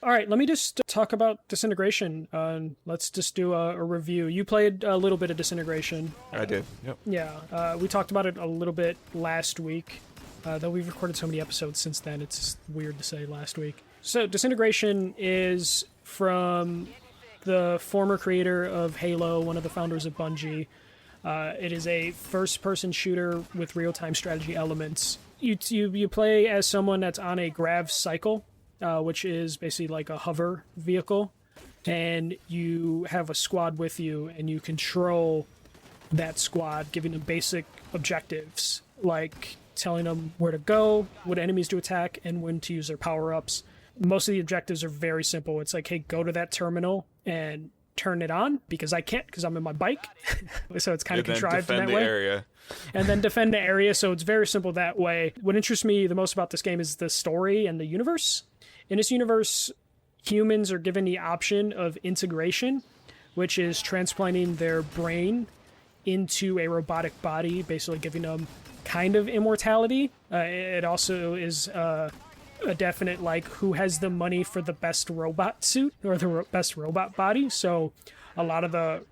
All right, let me just talk about Disintegration. Let's just do a review. You played a little bit of Disintegration. I did, yep. Yeah, we talked about it a little bit last week, though we've recorded so many episodes since then, it's weird to say last week. So Disintegration is from the former creator of Halo, one of the founders of Bungie. It is a first-person shooter with real-time strategy elements. You play as someone that's on a grav cycle, which is basically like a hover vehicle, and you have a squad with you, and you control that squad, giving them basic objectives, like telling them where to go, what enemies to attack, and when to use their power-ups. Most of the objectives are very simple. It's like, hey, go to that terminal and turn it on, because I can't, because I'm in my bike. So it's kind of contrived in that way. Area. And then defend the area, so it's very simple that way. What interests me the most about this game is the story and the universe. In this universe, humans are given the option of integration, which is transplanting their brain into a robotic body, basically giving them kind of immortality. It also is a definite, like, who has the money for the best robot suit or the best robot body. So a lot of the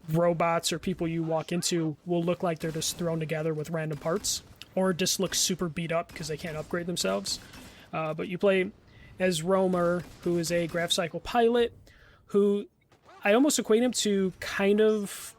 robots or people you walk into will look like they're just thrown together with random parts, or just look super beat up because they can't upgrade themselves. But you play as Romer, who is a grav cycle pilot, who I almost equate him to kind of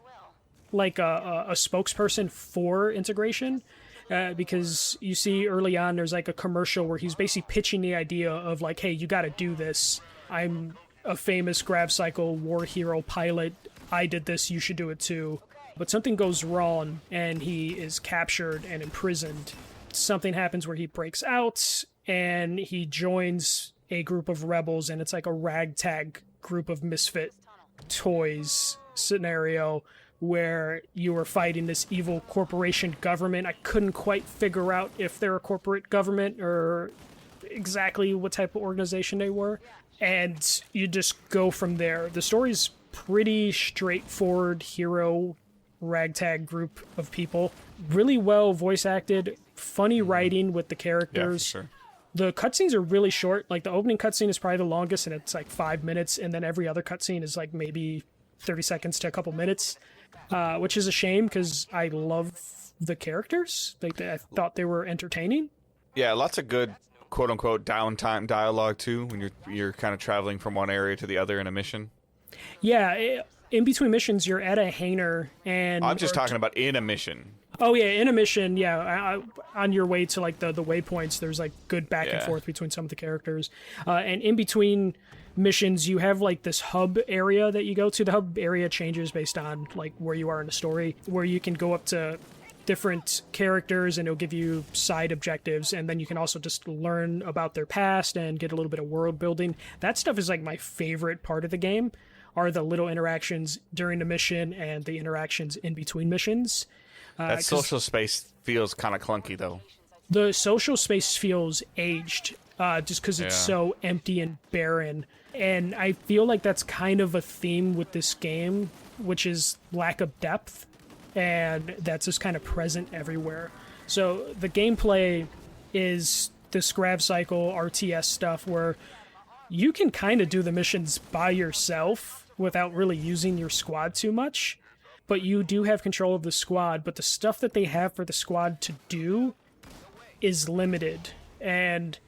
like a spokesperson for integration. Because you see early on there's like a commercial where he's basically pitching the idea of like, hey, you got to do this. I'm a famous grav cycle war hero pilot. I did this. You should do it too. But something goes wrong and he is captured and imprisoned. Something happens where he breaks out and he joins a group of rebels, and it's like a ragtag group of misfit toys scenario where you are fighting this evil corporation government. I couldn't quite figure out if they're a corporate government or exactly what type of organization they were. And you just go from there. The story's pretty straightforward hero ragtag group of people. Really well voice acted, funny writing with the characters. Yeah, for sure. The cutscenes are really short. Like the opening cutscene is probably the longest, and it's like 5 minutes, and then every other cutscene is like maybe 30 seconds to a couple minutes. Which is a shame because I love the characters. Like I thought they were entertaining. Yeah, lots of good quote unquote downtime dialogue too when you're kind of traveling from one area to the other in a mission. Yeah, in between missions you're at a hangar and I'm just talking about in a mission. Oh yeah, in a mission, yeah. On your way to like the waypoints, there's like good back and forth between some of the characters, and in between missions you have like this hub area that you go to. The hub area changes based on like where you are in the story, where you can go up to different characters and it'll give you side objectives, and then you can also just learn about their past and get a little bit of world building. That stuff is like my favorite part of the game, are the little interactions during the mission and the interactions in between missions. That social space feels kind of clunky though. The social space feels aged, just because it's so empty and barren. And I feel like that's kind of a theme with this game, which is lack of depth, and that's just kind of present everywhere. So the gameplay is this grav cycle RTS stuff where you can kind of do the missions by yourself without really using your squad too much, but you do have control of the squad, but the stuff that they have for the squad to do is limited, and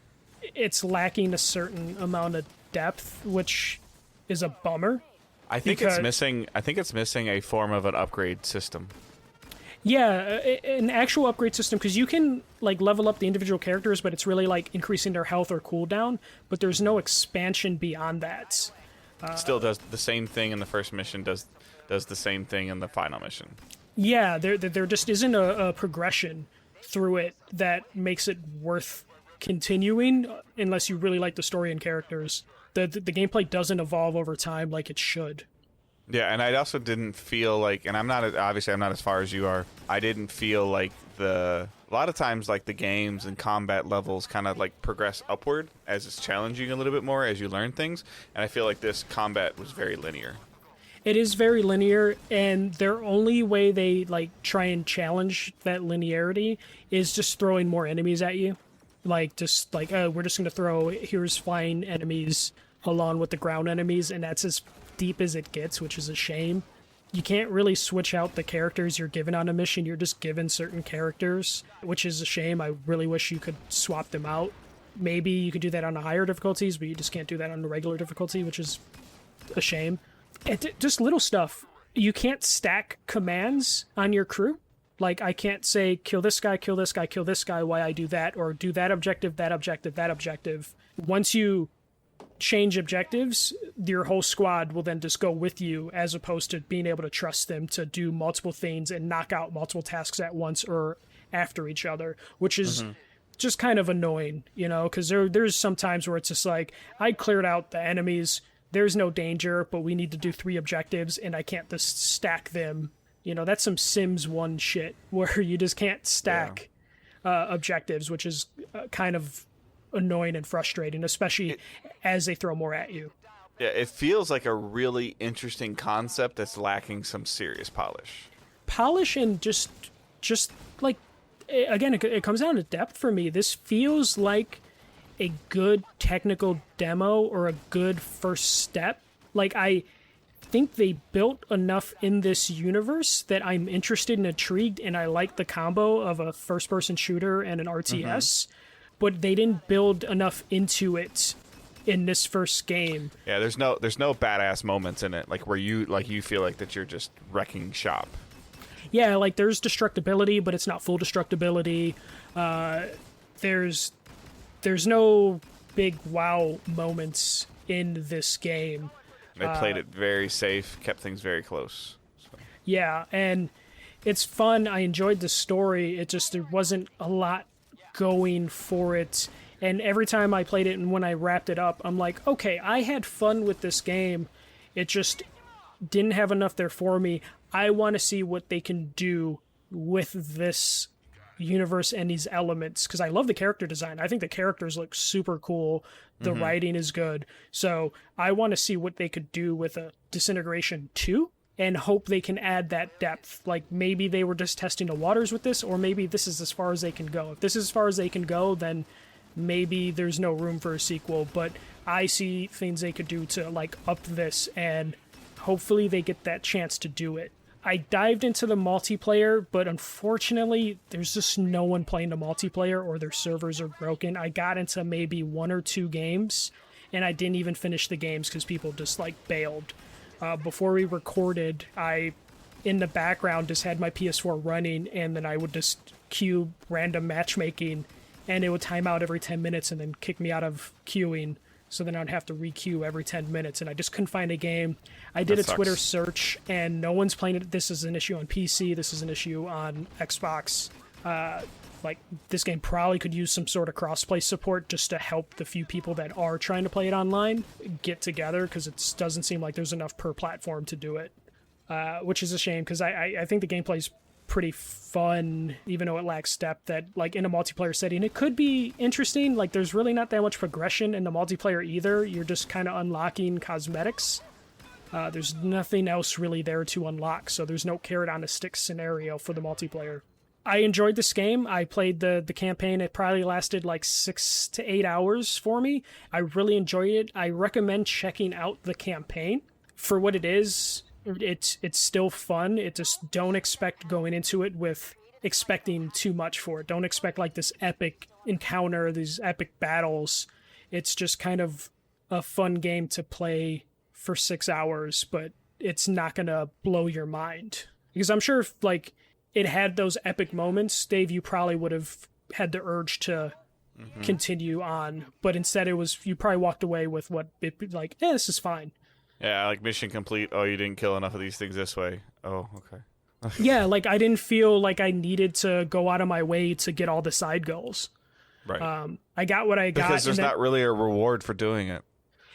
it's lacking a certain amount of depth, which is a bummer. I think it's missing a form of an upgrade system. Yeah, an actual upgrade system, because you can like level up the individual characters, but it's really like increasing their health or cooldown, but there's no expansion beyond that. Still does the same thing in the first mission, does the same thing in the final mission. Yeah, there just isn't a progression through it that makes it worth continuing unless you really like the story and characters. The gameplay doesn't evolve over time like it should. Yeah, and I also didn't feel like, and I'm not as far as you are, I didn't feel like a lot of times like the games and combat levels kind of like progress upward as it's challenging a little bit more as you learn things, and I feel like this combat was very linear. It is very linear, and their only way they like try and challenge that linearity is just throwing more enemies at you. Like just like, oh, we're just gonna throw, here's flying enemies along with the ground enemies, and that's as deep as it gets, which is a shame. You can't really switch out the characters you're given on a mission. You're just given certain characters, which is a shame. I really wish you could swap them out. Maybe you could do that on the higher difficulties, but you just can't do that on the regular difficulty, which is a shame. Just little stuff. You can't stack commands on your crew. Like, I can't say, kill this guy, kill this guy, kill this guy, while I do that, or do that objective, that objective, that objective. Once you change objectives, your whole squad will then just go with you, as opposed to being able to trust them to do multiple things and knock out multiple tasks at once or after each other, which is just kind of annoying, you know, because there's some times where it's just like, I cleared out the enemies, there's no danger, but we need to do 3 objectives, and I can't just stack them. You know, that's some Sims 1 shit, where you just can't stack objectives, which is kind of annoying and frustrating, especially as they throw more at you. Yeah, it feels like a really interesting concept that's lacking some serious polish. And just like, again, it comes down to depth for me. This feels like a good technical demo or a good first step. Like, I think they built enough in this universe that I'm interested and intrigued, and I like the combo of a first-person shooter and an RTS, but they didn't build enough into it in this first game. Yeah, there's no badass moments in it, like where you feel like that you're just wrecking shop. Yeah, like there's destructibility, but it's not full destructibility. There's no big wow moments in this game. They played it very safe, kept things very close. So. Yeah, and it's fun. I enjoyed the story. It just, there wasn't a lot going for it. And every time I played it and when I wrapped it up, I'm like, okay, I had fun with this game. It just didn't have enough there for me. I want to see what they can do with this universe and these elements, because I love the character design. I think the characters look super cool. The writing is good. So I want to see what they could do with a Disintegration 2 and hope they can add that depth. Like, maybe they were just testing the waters with this, or maybe this is as far as they can go. If this is as far as they can go, then maybe there's no room for a sequel. But I see things they could do to, like, up this, and hopefully they get that chance to do it. I dived into the multiplayer, but unfortunately, there's just no one playing the multiplayer, or their servers are broken. I got into maybe 1 or 2 games, and I didn't even finish the games because people just, like, bailed. Before we recorded, I, in the background, just had my PS4 running, and then I would just queue random matchmaking, and it would time out every 10 minutes and then kick me out of queuing. So then I'd have to re-queue every 10 minutes, and I just couldn't find a game. I did a Twitter search, and no one's playing it. This is an issue on PC. This is an issue on Xbox. Like, this game probably could use some sort of crossplay support just to help the few people that are trying to play it online get together, because it doesn't seem like there's enough per platform to do it, which is a shame, because I think the gameplay's pretty fun, even though it lacks depth. That, like, in a multiplayer setting, it could be interesting. Like, there's really not that much progression in the multiplayer either. You're just kind of unlocking cosmetics. There's nothing else really there to unlock, so there's no carrot on a stick scenario for the multiplayer. I enjoyed this game. I played the campaign. It probably lasted like 6 to 8 hours for me. I really enjoyed it. I recommend checking out the campaign for what it is. It's still fun. It just, don't expect going into it with expecting too much for it. Don't expect like this epic encounter, these epic battles. It's just kind of a fun game to play for 6 hours, but it's not gonna blow your mind. Because I'm sure if like it had those epic moments, Dave, you probably would have had the urge to continue on, but instead it was, you probably walked away with what it like, this is fine. Yeah, like mission complete. Oh, you didn't kill enough of these things this way. Oh, okay. Yeah, like I didn't feel like I needed to go out of my way to get all the side goals. Right. I got what I got. Because there's not really a reward for doing it.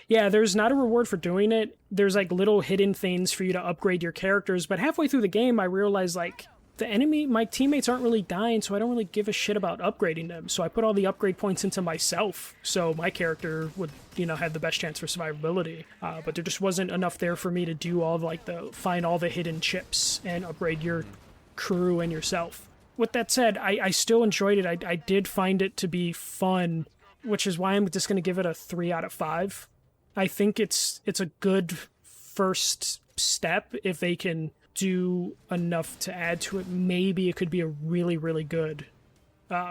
Yeah, there's not a reward for doing it. There's like little hidden things for you to upgrade your characters, but halfway through the game I realized like my teammates aren't really dying, so I don't really give a shit about upgrading them. So I put all the upgrade points into myself, so my character would, have the best chance for survivability. But there just wasn't enough there for me to do all find all the hidden chips and upgrade your crew and yourself. With that said, I still enjoyed it. I did find it to be fun, which is why I'm just going to give it a 3 out of 5. I think it's a good first step. If they can do enough to add to it, maybe it could be a really, really good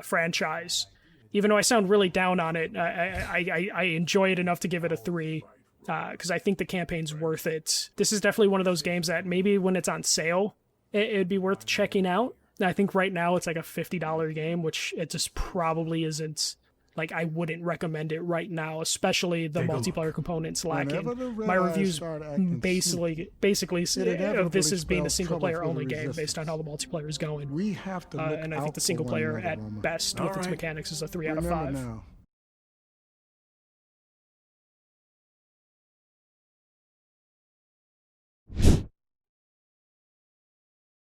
franchise. Even though I sound really down on it, I enjoy it enough to give it a 3 because I think the campaign's worth it. This is definitely one of those games that maybe when it's on sale, it'd be worth checking out. I think right now it's like a $50 game, which it just probably isn't. Like, I wouldn't recommend it right now, especially the multiplayer components lacking. My reviews basically of this as being a single-player only game based on how the multiplayer is going. We have to look and I think the single-player, at best, with its mechanics, is a 3 out of 5. Now,